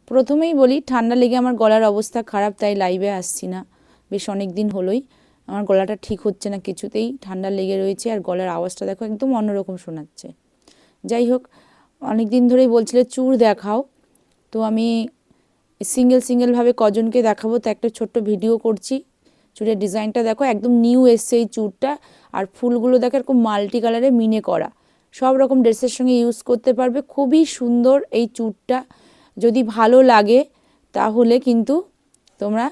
প্রথমেই বলি, ঠান্ডা লেগে আমার গলার অবস্থা খারাপ, তাই লাইভে আসছি না। বেশ অনেক দিন হলোই আমার গলাটা ঠিক হচ্ছে না, কিছুতেই ঠান্ডা লেগে রয়েছে। আর গলার আওয়াজটা দেখো একদম অন্যরকম শোনাচ্ছে। যাই হোক, অনেক দিন ধরেই বলছিলে চুড় দেখাও, তো আমি সিঙ্গেলভাবে কজনকে দেখাবো, তো একটা ছোট্ট ভিডিও করছি। চুড়ের ডিজাইনটা দেখো, একদম নিউ এসছে এই চুড়টা। আর ফুলগুলো দেখো এরকম মাল্টি কালারে মিনে করা, সব রকম ড্রেসের সঙ্গে ইউজ করতে পারবে। খুবই সুন্দর এই চুড়টা। যদি ভালো লাগে তাহলে কিন্তু তোমরা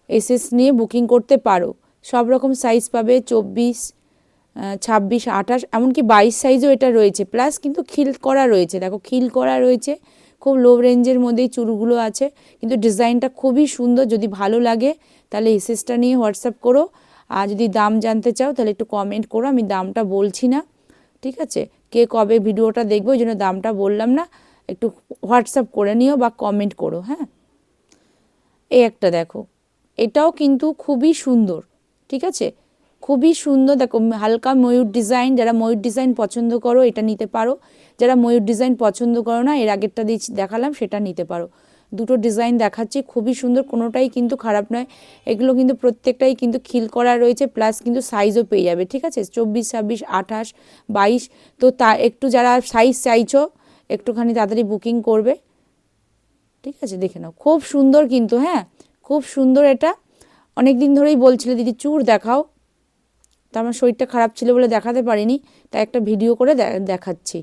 এসএস নিয়ে বুকিং করতে পারো। সব রকম সাইজ পাবে, 24, 26, 28, এমনকি 22 সাইজও এটা রয়েছে। প্লাস কিন্তু খিল করা রয়েছে, দেখো খিল করা রয়েছে। খুব লো রেঞ্জের মধ্যেই চুড়গুলো আছে, কিন্তু ডিজাইনটা খুবই সুন্দর। যদি ভালো লাগে তাহলে এসএসটা নিয়ে হোয়াটসঅ্যাপ করো। আর যদি দাম জানতে চাও তাহলে একটু কমেন্ট করো, আমি দামটা বলছি না, ঠিক আছে? কে কবে ভিডিওটা দেখবে ওই জন্য দামটা বললাম না। একটু হোয়াটসঅ্যাপ করে নিও বা কমেন্ট করো, হ্যাঁ। এই একটা দেখো, এটাও কিন্তু খুবই সুন্দর, ঠিক আছে? খুবই সুন্দর। দেখো হালকা ময়ূর ডিজাইন, যারা ময়ূর ডিজাইন পছন্দ করো এটা নিতে পারো। যারা ময়ূর ডিজাইন পছন্দ করো না, এর আগেরটা দেখালাম সেটা নিতে পারো। দুটো ডিজাইন দেখাচ্ছি, খুবই সুন্দর, কোনোটাই কিন্তু খারাপ নয়। এগুলো কিন্তু প্রত্যেকটাই কিন্তু খিল করা রয়েছে, প্লাস কিন্তু সাইজও পেয়ে যাবে, ঠিক আছে? 24, 26, 28, 22। তো তা একটু যারা সাইজ চাইছো একটুখানি তাড়াতাড়ি বুকিং করবে, ঠিক আছে? দেখে নাও, খুব সুন্দর কিন্তু, হ্যাঁ খুব সুন্দর। এটা অনেক দিন ধরেই বলছিলে দিদি চুড় দেখাও, তো আমার শরীরটা খারাপ ছিল বলে দেখাতে পারিনি, তাই একটা ভিডিও করে দেখাচ্ছি।